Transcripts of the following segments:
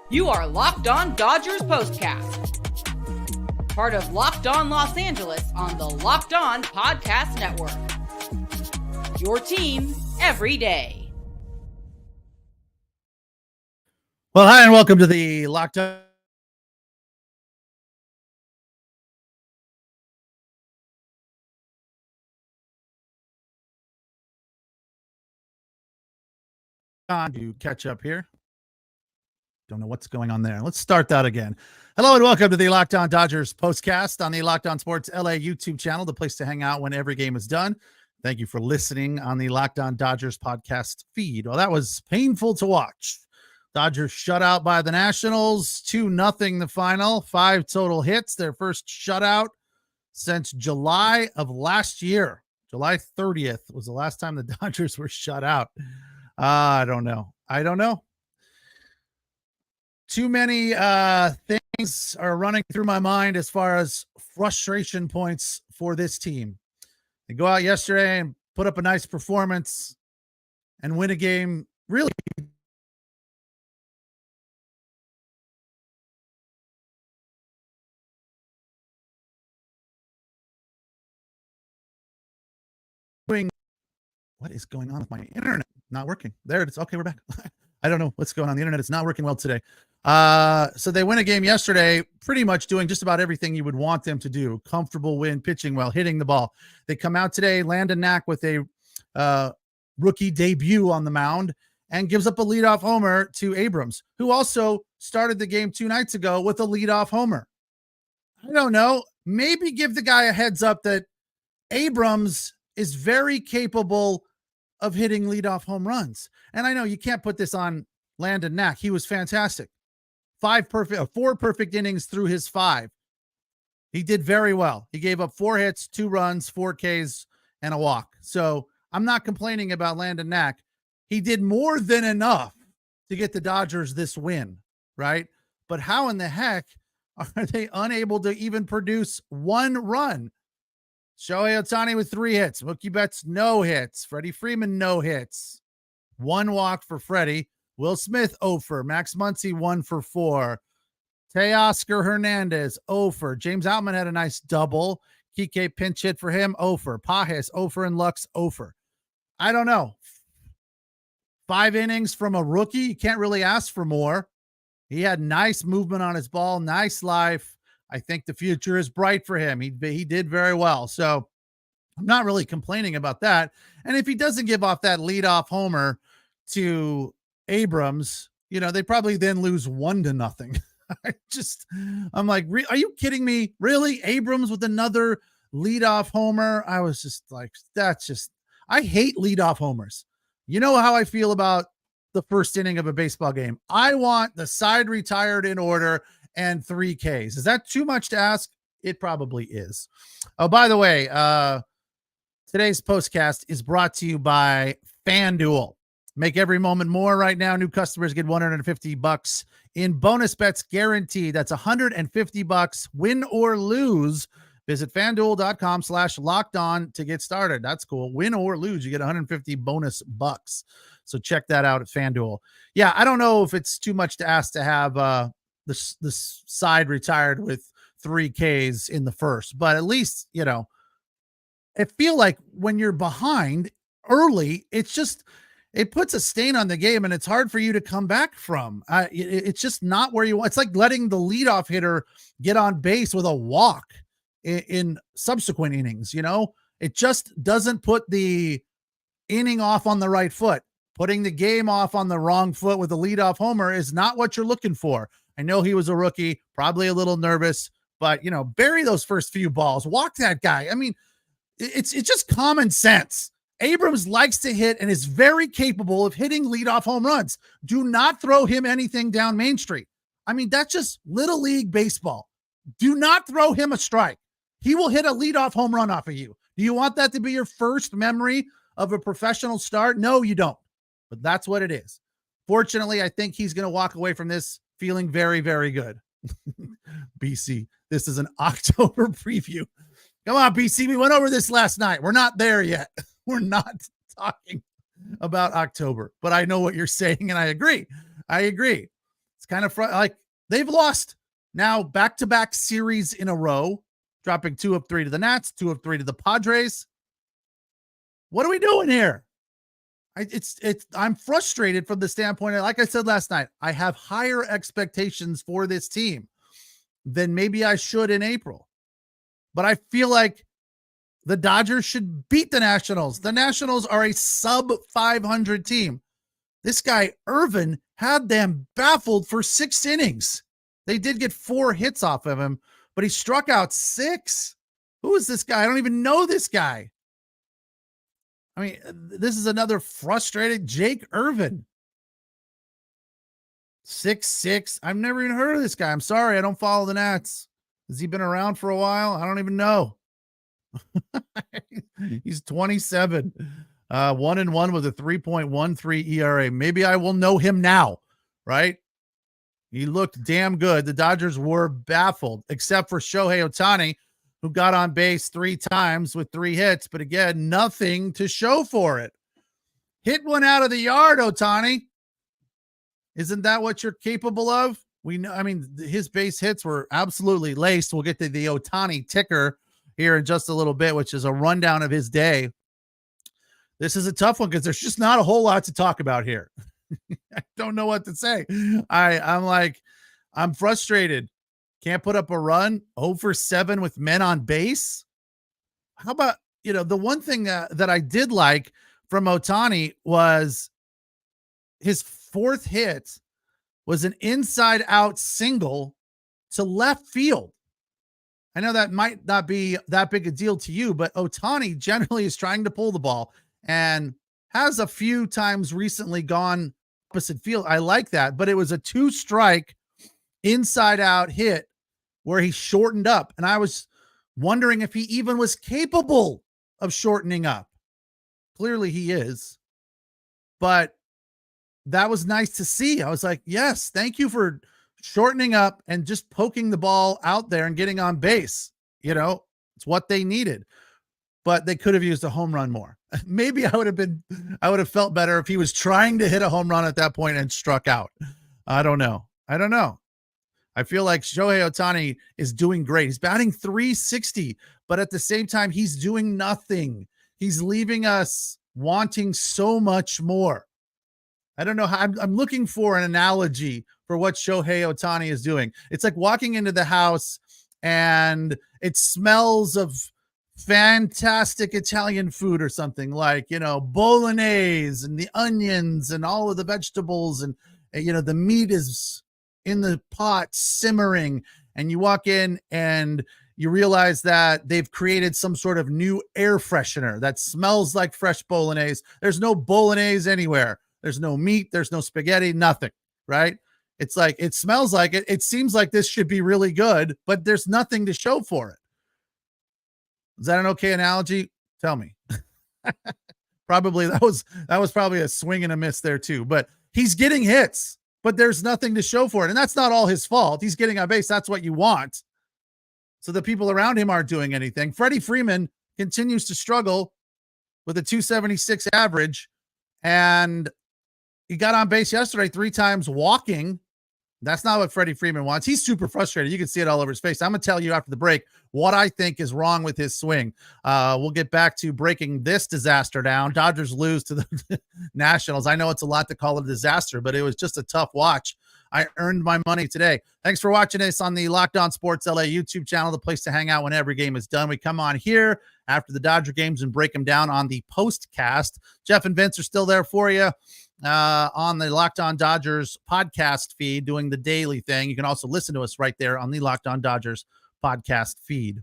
You are Locked On Dodgers Postcast, part of Locked On Los Angeles on the Locked On Podcast Network. Your team every day. Well, hi, and welcome to the Locked On to catch up here. Don't know what's going on there. Let's start that again. Hello and welcome to the Locked On Dodgers Postcast on the Locked On Sports LA YouTube channel, the place to hang out when every game is done. Thank you for listening on the Locked On Dodgers podcast feed. Well, that was painful to watch. Dodgers shut out by the Nationals, 2-0 the final, 5 total hits, their first shutout since July of last year. July 30th was the last time the Dodgers were shut out. I don't know. Too many things are running through my mind as far as frustration points for this team. They go out yesterday and put up a nice performance and win a game. Really, what is going on with my internet? Not working. There it is. Okay, we're back. I don't know what's going on. The internet is not working well today. So they win a game yesterday, pretty much doing just about everything you would want them to do. Comfortable win, pitching well, hitting the ball. They come out today, Landon Knack with a rookie debut on the mound and gives up a leadoff homer to Abrams, who also started the game 2 nights ago with a leadoff homer. I don't know. Maybe give the guy a heads up that Abrams is very capable of hitting leadoff home runs. And I know you can't put this on Landon Knack. He was fantastic. 4 perfect innings through his 5. He did very well. He gave up 4 hits, 2 runs, 4 Ks, and a walk. So I'm not complaining about Landon Knack. He did more than enough to get the Dodgers this win, right? But how in the heck are they unable to even produce 1 run? Shohei Ohtani with 3 hits. Mookie Betts, no hits. Freddie Freeman, no hits. 1 walk for Freddie. Will Smith, 0 for. Max Muncy, 1 for 4. Teoscar Hernandez, 0 for. James Outman had a nice double. Kike pinch hit for him, 0 for. Pajes, 0 for. And Lux, 0 for. I don't know. 5 innings from a rookie. You can't really ask for more. He had nice movement on his ball, nice life. I think the future is bright for him. He did very well. So I'm not really complaining about that. And if he doesn't give off that leadoff homer to Abrams, they probably then lose 1-0. I'm like, are you kidding me? Really? Abrams with another leadoff homer? I was just like, I hate leadoff homers. You know how I feel about the first inning of a baseball game. I want the side retired in order and 3 Ks. Is that too much to ask? It probably is. Oh, by the way, today's postcast is brought to you by FanDuel. Make every moment more right now. New customers get $150 in bonus bets guaranteed. That's $150, win or lose. Visit FanDuel.com/lockedon to get started. That's cool. Win or lose, you get 150 bonus bucks. So check that out at FanDuel. Yeah, I don't know if it's too much to ask to have this side retired with 3 Ks in the first, but at least, I feel like when you're behind early, it puts a stain on the game and it's hard for you to come back from. It's just not where you want. It's like letting the leadoff hitter get on base with a walk in subsequent innings. It just doesn't put the inning off on the right foot. Putting the game off on the wrong foot with a leadoff homer is not what you're looking for. I know he was a rookie, probably a little nervous, but, bury those first few balls. Walk that guy. I mean, it's just common sense. Abrams likes to hit and is very capable of hitting leadoff home runs. Do not throw him anything down Main Street. I mean, that's just little league baseball. Do not throw him a strike. He will hit a leadoff home run off of you. Do you want that to be your first memory of a professional start? No, you don't. But that's what it is. Fortunately, I think he's going to walk away from this feeling very, very good. BC, this is an October preview. Come on, BC. We went over this last night. We're not there yet. We're not talking about October, but I know what you're saying, and I agree. It's kind of like they've lost now back-to-back series in a row, dropping 2 of 3 to the Nats, 2 of 3 to the Padres. What are we doing here? I'm frustrated from the standpoint of, like I said last night, I have higher expectations for this team than maybe I should in April. But I feel like the Dodgers should beat the Nationals. The Nationals are a sub 500 team. This guy, Irvin, had them baffled for 6 innings. They did get 4 hits off of him, but he struck out 6. Who is this guy? I don't even know this guy. I mean, this is another frustrated Jake Irvin. 6'6". I've never even heard of this guy. I'm sorry. I don't follow the Nats. Has he been around for a while? I don't even know. He's 27. 1-1 with a 3.13 ERA. Maybe I will know him now, right? He looked damn good. The Dodgers were baffled, except for Shohei Ohtani, who got on base 3 times with 3 hits, but again, nothing to show for it. Hit one out of the yard, Ohtani. Isn't that what you're capable of? We know, I mean, his base hits were absolutely laced. We'll get to the Ohtani ticker here in just a little bit, which is a rundown of his day. This is a tough one because there's just not a whole lot to talk about here. I don't know what to say. I'm frustrated. Can't put up a run. 0 for 7 with men on base. How about, the one thing that I did like from Ohtani was his 4th hit was an inside out single to left field. I know that might not be that big a deal to you, but Ohtani generally is trying to pull the ball and has a few times recently gone opposite field. I like that, but it was a 2-strike inside out hit where he shortened up. And I was wondering if he even was capable of shortening up. Clearly he is, but that was nice to see. I was like, yes, thank you for shortening up and just poking the ball out there and getting on base. It's what they needed, but they could have used a home run more. Maybe I would have felt better if he was trying to hit a home run at that point and struck out. I don't know. I feel like Shohei Ohtani is doing great. He's batting .360, but at the same time, he's doing nothing. He's leaving us wanting so much more. I don't know how. I'm looking for an analogy for what Shohei Ohtani is doing. It's like walking into the house and it smells of fantastic Italian food or something, like, bolognese and the onions and all of the vegetables, and the meat is in the pot simmering, and you walk in and you realize that they've created some sort of new air freshener that smells like fresh bolognese. There's no bolognese anywhere. There's no meat. There's no spaghetti, nothing, right? It's like, it smells like it. It seems like this should be really good, but there's nothing to show for it. Is that an okay analogy? Tell me. Probably that was probably a swing and a miss there too, but he's getting hits, but there's nothing to show for it. And that's not all his fault. He's getting on base. That's what you want. So the people around him aren't doing anything. Freddie Freeman continues to struggle with a 276 average, and he got on base yesterday 3 times walking. That's not what Freddie Freeman wants. He's super frustrated. You can see it all over his face. I'm going to tell you after the break what I think is wrong with his swing. We'll get back to breaking this disaster down. Dodgers lose to the Nationals. I know it's a lot to call it a disaster, but it was just a tough watch. I earned my money today. Thanks for watching us on the Locked On Sports LA YouTube channel, the place to hang out when every game is done. We come on here after the Dodger games and break them down on the postcast. Jeff and Vince are still there for you on the Locked On Dodgers podcast feed, doing the daily thing. You can also listen to us right there on the Locked On Dodgers podcast feed.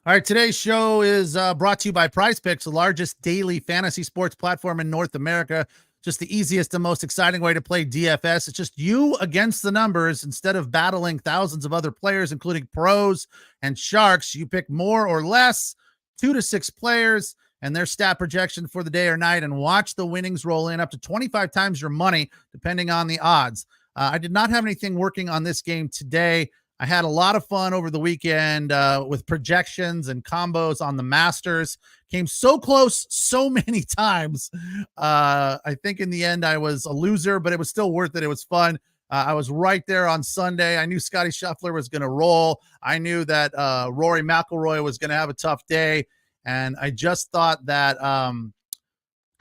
All right, today's show is brought to you by Prize Picks, the largest daily fantasy sports platform in North America. Just the easiest and most exciting way to play DFS. It's just you against the numbers. Instead of battling thousands of other players, including pros and sharks, you pick more or less, 2 to 6 players and their stat projection for the day or night, and watch the winnings roll in up to 25 times your money, depending on the odds. I did not have anything working on this game today. I had a lot of fun over the weekend with projections and combos on the Masters. Came so close so many times. I think in the end I was a loser, but it was still worth it. It was fun. I was right there on Sunday. I knew Scotty Scheffler was going to roll. I knew that Rory McIlroy was going to have a tough day. And I just thought that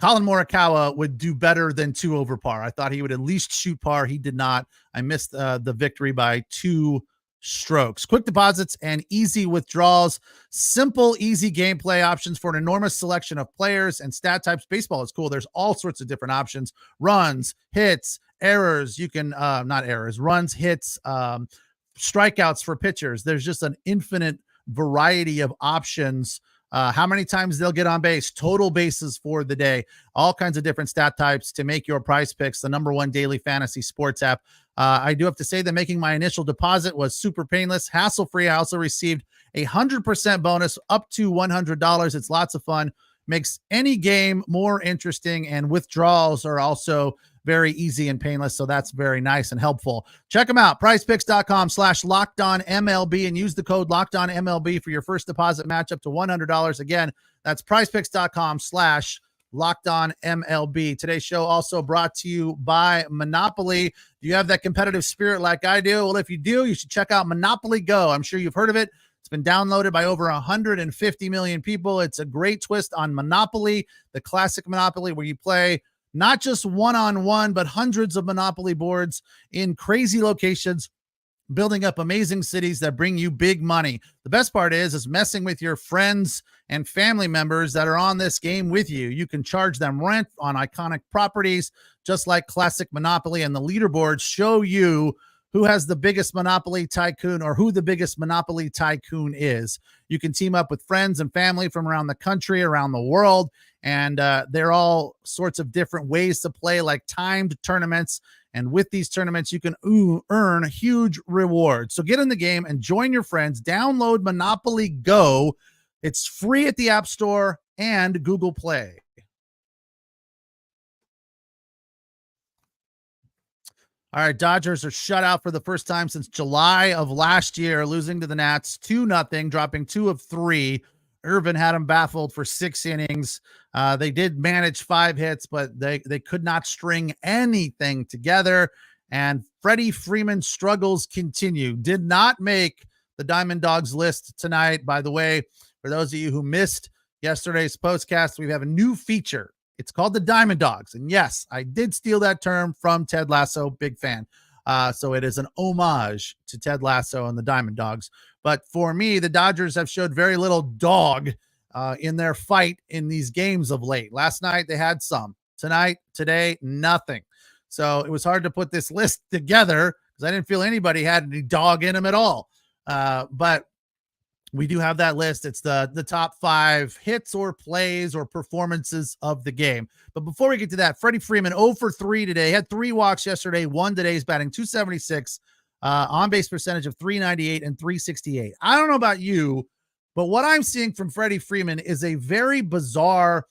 Colin Morikawa would do better than 2 over par. I thought he would at least shoot par. He did not. I missed the victory by 2 strokes. Quick deposits and easy withdrawals. Simple, easy gameplay options for an enormous selection of players and stat types. Baseball is cool. There's all sorts of different options. Runs, hits, errors. You can, not errors, runs, hits, strikeouts for pitchers. There's just an infinite variety of options. How many times they'll get on base, total bases for the day, all kinds of different stat types to make your Prize Picks the #1 daily fantasy sports app. I do have to say that making my initial deposit was super painless, hassle-free. I also received 100% bonus up to $100. It's lots of fun, makes any game more interesting, and withdrawals are also very easy and painless. So that's very nice and helpful. Check them out. PrizePicks.com/LockedOnMLB and use the code LockedOnMLB for your first deposit match up to $100. Again, that's PrizePicks.com/LockedOnMLB. Today's show also brought to you by Monopoly. Do you have that competitive spirit like I do? Well, if you do, you should check out Monopoly Go. I'm sure you've heard of it. It's been downloaded by over 150 million people. It's a great twist on Monopoly, the classic Monopoly where you play not just one-on-one, but hundreds of Monopoly boards in crazy locations, building up amazing cities that bring you big money. The best part is messing with your friends and family members that are on this game with you. You can charge them rent on iconic properties, just like classic Monopoly, and the leaderboards show you who has the biggest Monopoly tycoon or who the biggest Monopoly tycoon is. You can team up with friends and family from around the country, around the world, and there are all sorts of different ways to play, like timed tournaments. And with these tournaments, you can earn huge rewards. So get in the game and join your friends. Download Monopoly Go. It's free at the App Store and Google Play. All right, Dodgers are shut out for the first time since July of last year, losing to the Nats 2-0, dropping 2 of 3. Irvin had them baffled for 6 innings. They did manage 5 hits, but they could not string anything together. And Freddie Freeman struggles continue. Did not make the Diamond Dogs list tonight. By the way, for those of you who missed yesterday's postcast, we have a new feature. It's called the Diamond Dogs. And yes, I did steal that term from Ted Lasso. Big fan. So it is an homage to Ted Lasso and the Diamond Dogs. But for me, the Dodgers have showed very little dog in their fight in these games of late. Last night, they had some. Tonight, today, nothing. So it was hard to put this list together because I didn't feel anybody had any dog in them at all. But we do have that list. It's the top 5 hits or plays or performances of the game. But before we get to that, Freddie Freeman 0 for 3 today. Had 3 walks yesterday, 1 today. He's batting .276, on-base percentage of .398 and .368. I don't know about you, but what I'm seeing from Freddie Freeman is a very bizarre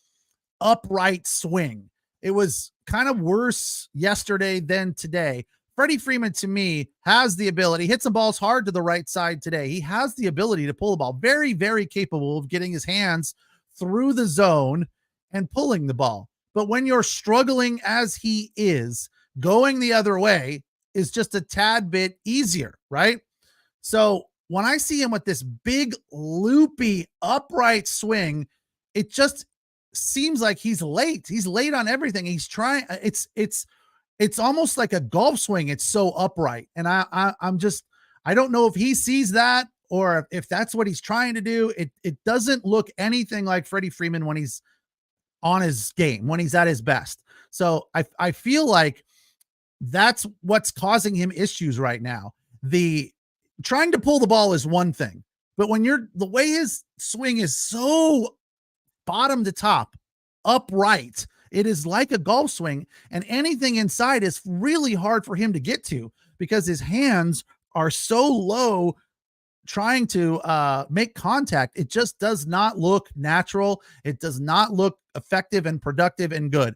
upright swing. It was kind of worse yesterday than today. Freddie Freeman, to me, has the ability, hit some balls hard to the right side today. He has the ability to pull the ball. Very, very capable of getting his hands through the zone and pulling the ball. But when you're struggling as he is, going the other way is just a tad bit easier, right? So when I see him with this big, loopy, upright swing, it just seems like he's late. He's late on everything. He's trying. It's almost like a golf swing. It's so upright. And I don't know if he sees that or if that's what he's trying to do. It doesn't look anything like Freddie Freeman when he's on his game, when he's at his best. So I feel like that's what's causing him issues right now. The trying to pull the ball is one thing, but when the way his swing is so bottom to top, upright, it is like a golf swing, and anything inside is really hard for him to get to because his hands are so low trying to make contact. It just does not look natural. It does not look effective and productive and good.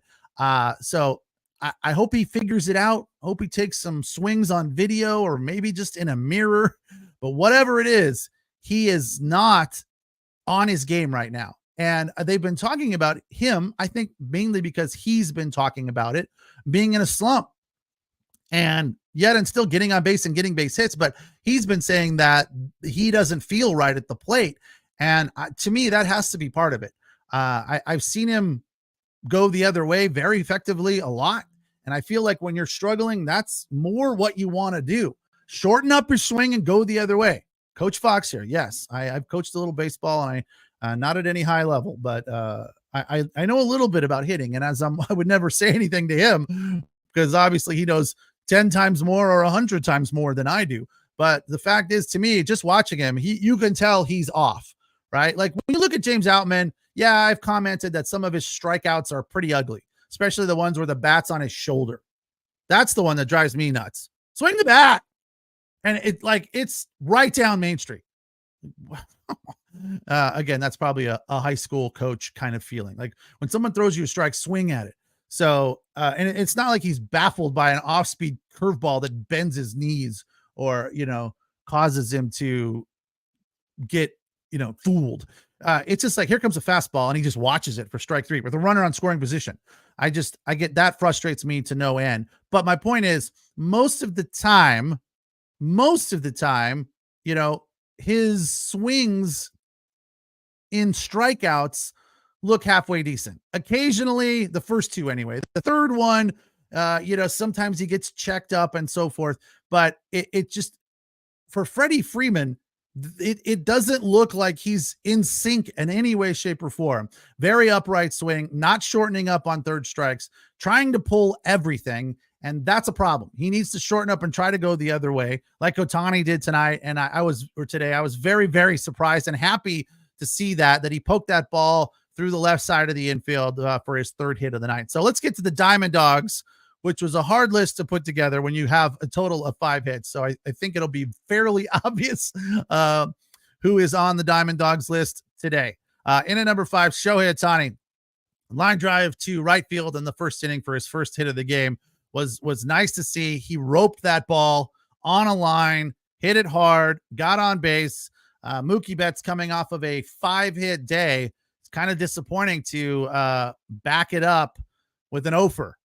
So I hope he figures it out. Hope he takes some swings on video or maybe just in a mirror. But whatever it is, he is not on his game right now. And they've been talking about him, I think mainly because he's been talking about it, being in a slump. And yet and still getting on base and getting base hits. But he's been saying that he doesn't feel right at the plate. And to me, that has to be part of it. I've seen him go the other way very effectively a lot. And I feel like when you're struggling, that's more what you want to do. Shorten up your swing and go the other way. Coach Fox here. Yes, I've coached a little baseball, and I not at any high level, but I know a little bit about hitting. And I would never say anything to him because obviously he knows 10 times more or 100 times more than I do. But the fact is, to me, just watching him, you can tell he's off, right? Like when you look at James Outman, yeah, I've commented that some of his strikeouts are pretty ugly, especially the ones where the bat's on his shoulder. That's the one that drives me nuts. Swing the bat. And it's right down Main Street. Again, that's probably a high school coach kind of feeling. Like when someone throws you a strike, swing at it. So, and it's not like he's baffled by an off-speed curveball that bends his knees or, causes him to get, fooled. It's just like, here comes a fastball and he just watches it for strike three with a runner on scoring position. I get that frustrates me to no end. But my point is most of the time, his swings in strikeouts look halfway decent. Occasionally, the first two anyway. The third one, sometimes he gets checked up and so forth. But it just, for Freddie Freeman, it doesn't look like he's in sync in any way, shape, or form. Very upright swing, not shortening up on third strikes, trying to pull everything. And that's a problem. He needs to shorten up and try to go the other way, like Otani did tonight. And today, I was very, very surprised and happy to see that he poked that ball through the left side of the infield for his third hit of the night. So let's get to the Diamond Dogs, which was a hard list to put together when you have a total of 5 hits. So I think it'll be fairly obvious who is on the Diamond Dogs list today. In at number 5, Shohei Ohtani. Line drive to right field in the first inning for his first hit of the game was nice to see. He roped that ball on a line, hit it hard, got on base. Mookie Betts coming off of a 5-hit day. It's kind of disappointing to back it up with an offer.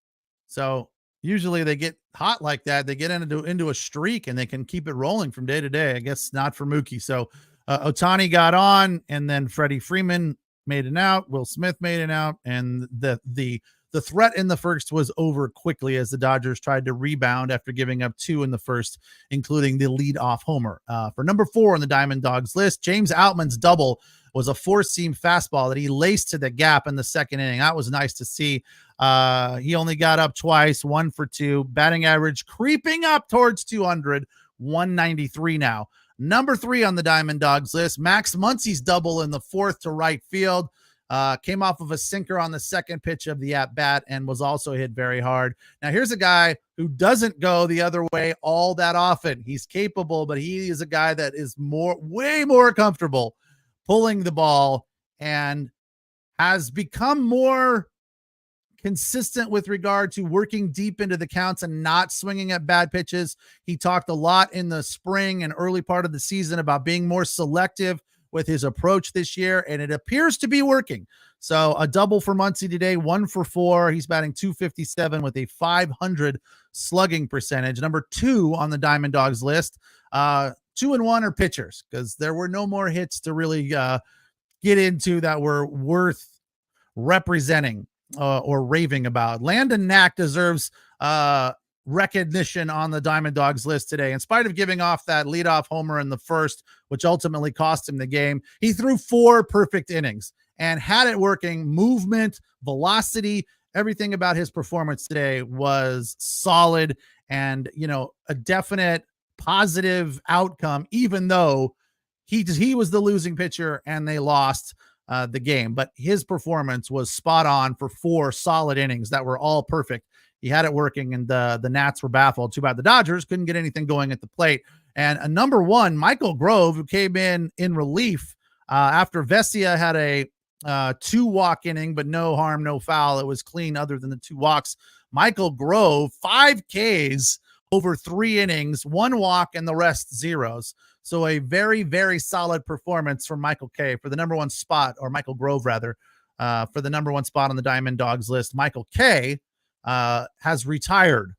So usually they get hot like that. They get into a streak and they can keep it rolling from day to day. I guess not for Mookie. So Otani got on, and then Freddie Freeman made an out. Will Smith made an out, and the threat in the first was over quickly as the Dodgers tried to rebound after giving up 2 in the first, including the leadoff homer. For number 4 on the Diamond Dogs list, James Outman's double was a 4-seam fastball that he laced to the gap in the second inning. That was nice to see. He only got up twice, 1 for 2, batting average creeping up towards 200, 193 now. Number 3 on the Diamond Dogs list, Max Muncy's double in the 4th to right field. Came off of a sinker on the second pitch of the at-bat and was also hit very hard. Now, here's a guy who doesn't go the other way all that often. He's capable, but he is a guy that is way more comfortable pulling the ball and has become more consistent with regard to working deep into the counts and not swinging at bad pitches. He talked a lot in the spring and early part of the season about being more selective with his approach this year, and it appears to be working. So a double for Muncy today, 1 for 4. He's batting .257 with a .500 slugging percentage. Number 2 on the Diamond Dogs list, 2 and 1 are pitchers, because there were no more hits to really get into that were worth representing or raving about. Landon Knack deserves recognition on the Diamond Dogs list today. In spite of giving off that leadoff homer in the first, which ultimately cost him the game, he threw 4 perfect innings and had it working. Movement, velocity, everything about his performance today was solid and, a definite positive outcome, even though he was the losing pitcher and they lost the game. But his performance was spot on for 4 solid innings that were all perfect. He had it working, and the Nats were baffled. Too bad the Dodgers couldn't get anything going at the plate. And a number 1, Michael Grove, who came in relief after Vesia had a 2-walk inning, but no harm, no foul. It was clean other than the 2 walks. Michael Grove, 5 Ks over 3 innings, 1 walk, and the rest zeros. So a very, very solid performance from Michael K for the number 1 spot, or Michael Grove rather, for the number 1 spot on the Diamond Dogs list. Michael K has retired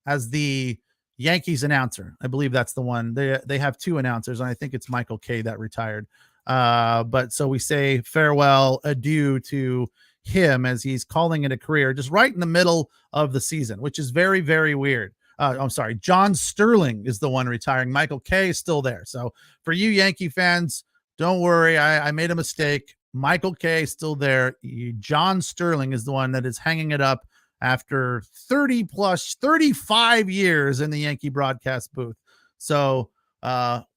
as the Yankees announcer. I believe that's the one. They have 2 announcers, and I think it's Michael K that retired. But so we say farewell, adieu to him as he's calling it a career just right in the middle of the season, which is very, very weird. I'm sorry. John Sterling is the one retiring. Michael K is still there. So for you Yankee fans, don't worry. I made a mistake. Michael K is still there. John Sterling is the one that is hanging it up after 35 years in the Yankee broadcast booth. So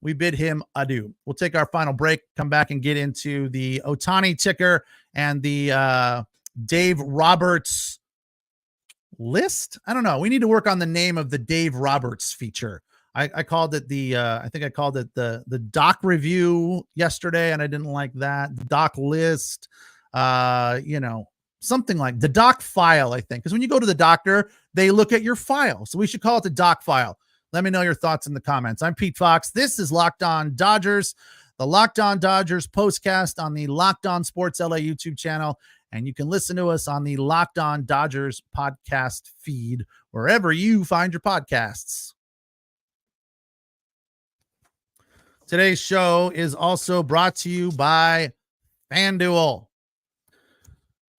we bid him adieu. We'll take our final break, come back and get into the Otani ticker and the Dave Roberts list. I don't know. We need to work on the name of the Dave Roberts feature. I called it I think I called it the doc review yesterday, and I didn't like that. The doc list, something like the doc file, I think. Because when you go to the doctor, they look at your file. So we should call it the doc file. Let me know your thoughts in the comments. I'm Pete Fox. This is Locked On Dodgers, the Locked On Dodgers postcast on the Locked On Sports LA YouTube channel. And you can listen to us on the Locked On Dodgers podcast feed, wherever you find your podcasts. Today's show is also brought to you by FanDuel.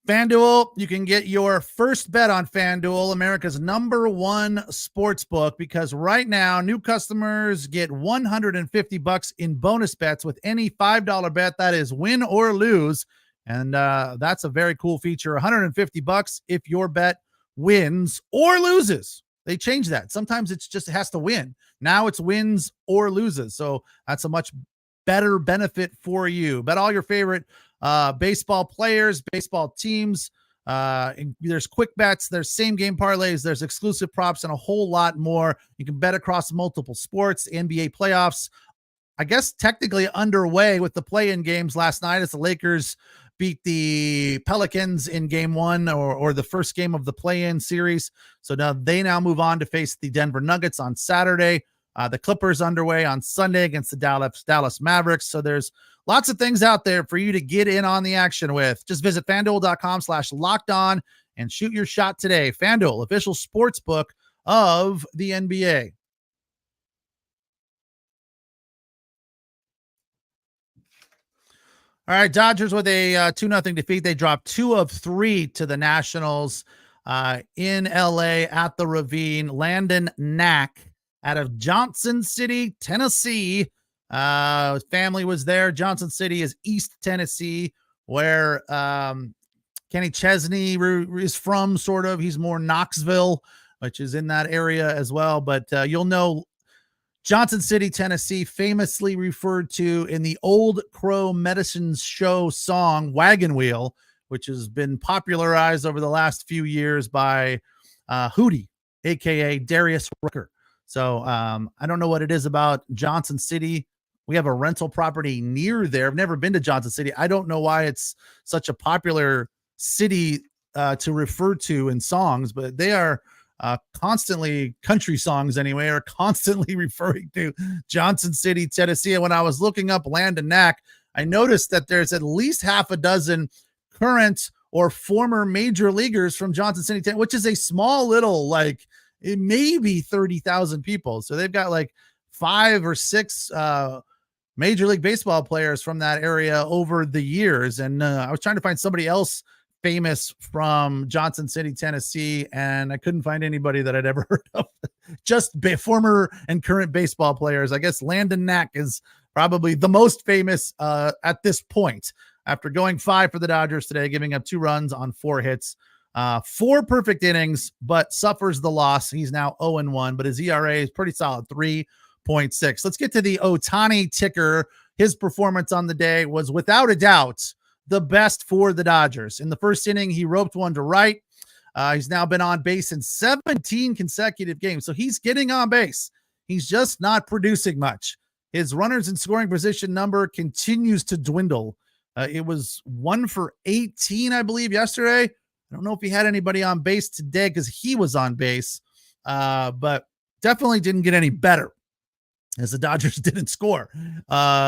FanDuel, you can get your first bet on FanDuel, America's #1 sports book, because right now new customers get $150 in bonus bets with any $5 bet. That is win or lose. And that's a very cool feature. $150 if your bet wins or loses. They changed that. Sometimes it has to win. Now it's wins or loses. So that's a much better benefit for you. Bet all your favorite baseball players, baseball teams. There's quick bets, there's same game parlays, there's exclusive props, and a whole lot more. You can bet across multiple sports. NBA playoffs, I guess, technically underway with the play-in games last night as the Lakers beat the Pelicans in game 1 or the first game of the play-in series. So now they move on to face the Denver Nuggets on Saturday. The Clippers underway on Sunday against the Dallas Mavericks. So there's lots of things out there for you to get in on the action with. Just visit FanDuel.com/lockedon and shoot your shot today. FanDuel, official sports book of the NBA. All right, Dodgers with a 2-0 defeat. They dropped 2 of 3 to the Nationals in LA at the Ravine. Landon Knack out of Johnson City, Tennessee. His family was there. Johnson City is East Tennessee, where Kenny Chesney is from, sort of. He's more Knoxville, which is in that area as well. But you'll know Johnson City, Tennessee, famously referred to in the Old Crow Medicine Show song Wagon Wheel, which has been popularized over the last few years by Hootie, a.k.a. Darius Rucker. So I don't know what it is about Johnson City. We have a rental property near there. I've never been to Johnson City. I don't know why it's such a popular city to refer to in songs, but they are constantly, country songs anyway, are constantly referring to Johnson City, Tennessee. And when I was looking up Landon Knack, I noticed that there's at least half a dozen current or former major leaguers from Johnson City, which is a small little, like, it may be 30,000 people. So they've got like 5 or 6 Major League Baseball players from that area over the years. And I was trying to find somebody else famous from Johnson City, Tennessee, and I couldn't find anybody that I'd ever heard of. Just former and current baseball players. I guess Landon Knack is probably the most famous at this point, after going 5 for the Dodgers today, giving up 2 runs on 4 hits. 4 perfect innings, but suffers the loss. He's now 0-1, but his ERA is pretty solid, 3.6. Let's get to the Otani ticker. His performance on the day was without a doubt the best for the Dodgers. In the first inning, he roped one to right. He's now been on base in 17 consecutive games. So he's getting on base. He's just not producing much. His runners in scoring position number continues to dwindle. It was 1 for 18, I believe, yesterday. I don't know if he had anybody on base today because he was on base, but definitely didn't get any better as the Dodgers didn't score.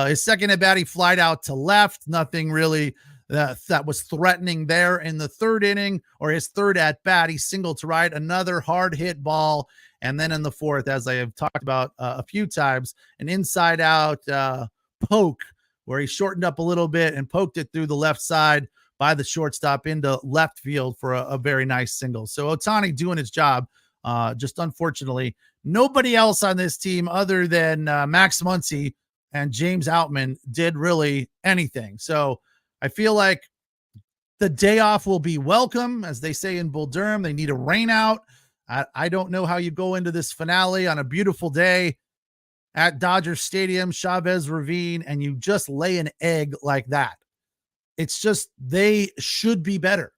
His second at bat, he flied out to left. Nothing really that was threatening there in the third inning, or his third at bat. He singled to right, another hard hit ball. And then in the fourth, as I have talked about a few times, an inside out poke where he shortened up a little bit and poked it through the left side by the shortstop into left field for a very nice single. So Otani doing his job. Just unfortunately, nobody else on this team other than Max Muncy and James Outman did really anything. So I feel like the day off will be welcome. As they say in Bull Durham, they need a rain out. I don't know how you go into this finale on a beautiful day at Dodger Stadium, Chavez Ravine, and you just lay an egg like that. It's just, they should be better.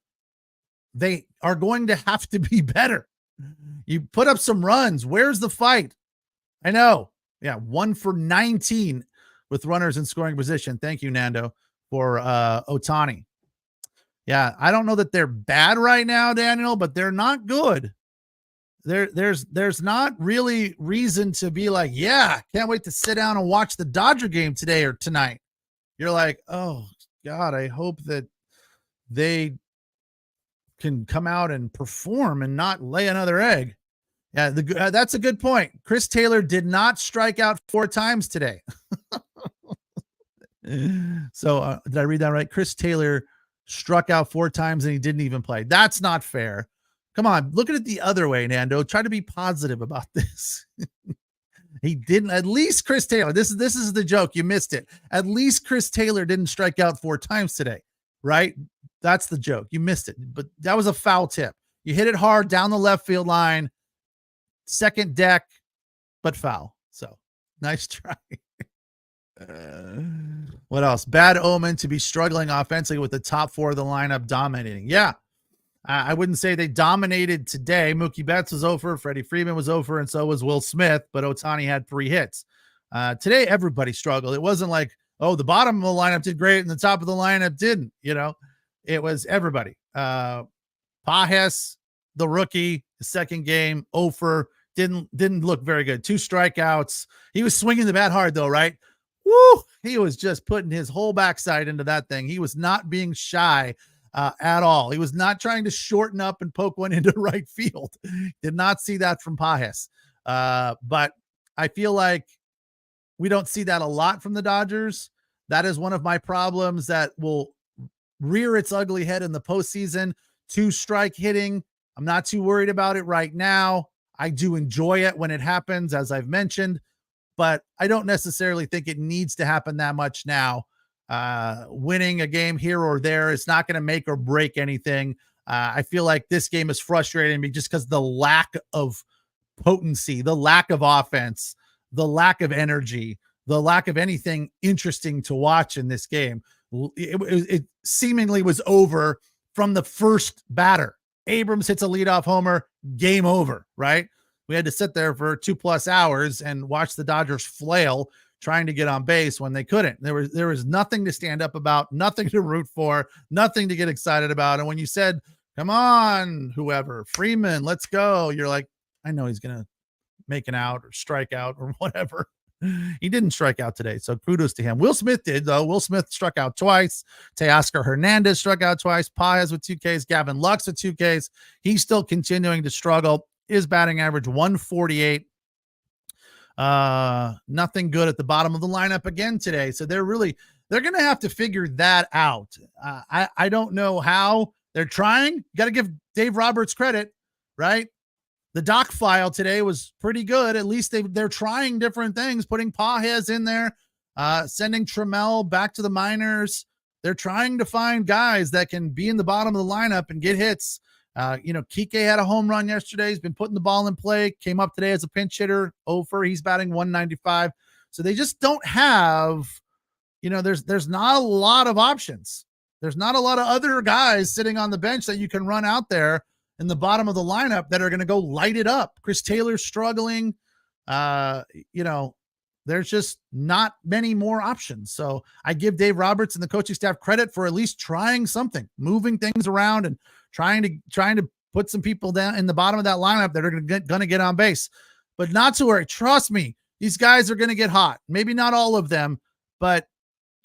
They are going to have to be better. You put up some runs. Where's the fight? I know. Yeah, 1 for 19 with runners in scoring position. Thank you, Nando, for Otani. Yeah, I don't know that they're bad right now, Daniel, but they're not good. There's not really reason to be like, yeah, can't wait to sit down and watch the Dodger game today or tonight. You're like, oh God, I hope that they can come out and perform and not lay another egg. Yeah, that's a good point. Chris Taylor did not strike out 4 times today. So did I read that right? Chris Taylor struck out 4 times and he didn't even play. That's not fair. Come on, look at it the other way, Nando. Try to be positive about this. He didn't. At least Chris Taylor. This is the joke. You missed it. At least Chris Taylor didn't strike out 4 times today, right? That's the joke. You missed it. But that was a foul tip. You hit it hard down the left field line, second deck, but foul. So nice try. What else? Bad omen to be struggling offensively with the top 4 of the lineup dominating. Yeah. I wouldn't say they dominated today. Mookie Betts was over, Freddie Freeman was over, and so was Will Smith, but Otani had 3 hits. Today, everybody struggled. It wasn't like, oh, the bottom of the lineup did great and the top of the lineup didn't. It was everybody. Pajes, the rookie, the second game, over, didn't look very good. 2 strikeouts. He was swinging the bat hard, though, right? Woo! He was just putting his whole backside into that thing. He was not being shy at all. He was not trying to shorten up and poke one into right field. Did not see that from Pajes. But I feel like we don't see that a lot from the Dodgers. That is one of my problems that will rear its ugly head in the postseason. 2-strike hitting. I'm not too worried about it right now. I do enjoy it when it happens, as I've mentioned, but I don't necessarily think it needs to happen that much now. Winning a game here or there is not going to make or break anything. I feel like this game is frustrating me just because the lack of potency, the lack of offense, the lack of energy, the lack of anything interesting to watch in this game. It seemingly was over from the first batter. Abrams hits a leadoff homer, game over, right? We had to sit there for 2+ hours and watch the Dodgers flail trying to get on base when they couldn't. There was nothing to stand up about, nothing to root for, nothing to get excited about. And when you said, come on, whoever, Freeman, let's go, you're like, I know he's going to make an out or strike out or whatever. He didn't strike out today, so kudos to him. Will Smith did, though. Will Smith struck out twice. Teoscar Hernandez struck out twice. Pajes with 2 Ks. Gavin Lux with 2 Ks. He's still continuing to struggle. His batting average 148. Nothing good at the bottom of the lineup again today. So they're going to have to figure that out. I don't know how. They're trying. Got to give Dave Roberts credit, right? The doc file today was pretty good. At least they're trying different things, putting Pajes in there, sending Trammell back to the minors. They're trying to find guys that can be in the bottom of the lineup and get hits. Kike had a home run yesterday. He's been putting the ball in play, came up today as a pinch hitter, over. He's batting 195. So they just don't have, there's not a lot of options. There's not a lot of other guys sitting on the bench that you can run out there in the bottom of the lineup that are going to go light it up. Chris Taylor's struggling. There's just not many more options. So I give Dave Roberts and the coaching staff credit for at least trying something, moving things around and trying to put some people down in the bottom of that lineup that are going to get on base. But not to worry. Trust me, these guys are going to get hot. Maybe not all of them, but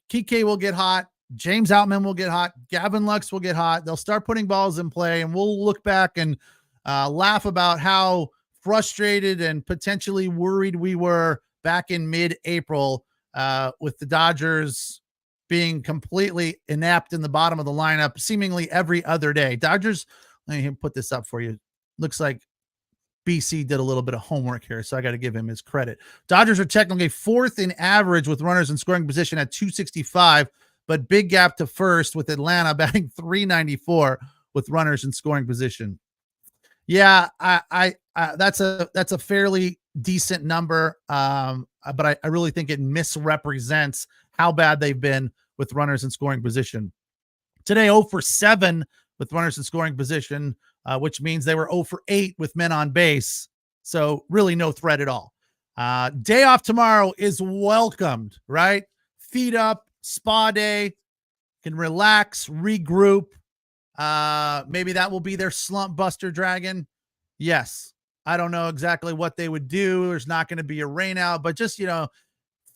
Kike will get hot. James Outman will get hot. Gavin Lux will get hot. They'll start putting balls in play, and we'll look back and laugh about how frustrated and potentially worried we were back in mid-April with the Dodgers being completely inept in the bottom of the lineup seemingly every other day. Dodgers, let me put this up for you. Looks like BC did a little bit of homework here, so I got to give him his credit. Dodgers are technically fourth in average with runners in scoring position at 265, but big gap to first with Atlanta batting 394 with runners in scoring position. Yeah, I that's a fairly decent number, but I really think it misrepresents how bad they've been with runners in scoring position. Today, 0 for 7 with runners in scoring position, which means they were 0 for 8 with men on base. So really no threat at all. Day off tomorrow is welcomed, right? Feet up, spa day, can relax, regroup. Maybe that will be their slump buster dragon. Yes. I don't know exactly what they would do. There's not going to be a rain out, but just,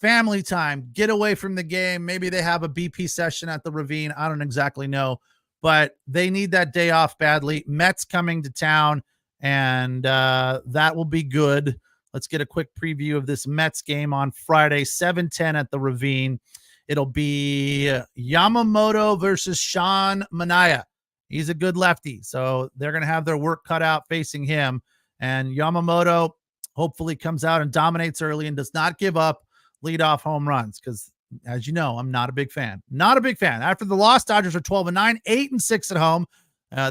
family time, get away from the game. Maybe they have a BP session at the Ravine. I don't exactly know, but they need that day off badly. Mets coming to town, and that will be good. Let's get a quick preview of this Mets game on Friday, 7:10 at the Ravine. It'll be Yamamoto versus Sean Manaea. He's a good lefty, so they're going to have their work cut out facing him. And Yamamoto hopefully comes out and dominates early and does not give up leadoff home runs because, as you know, I'm not a big fan. Not a big fan. After the loss, Dodgers are 12-9, 8-6 at home.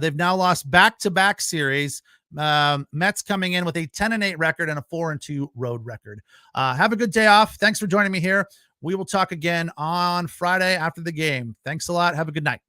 They've now lost back-to-back series. Mets coming in with a 10-8 record and a 4-2 road record. Have a good day off. Thanks for joining me here. We will talk again on Friday after the game. Thanks a lot. Have a good night.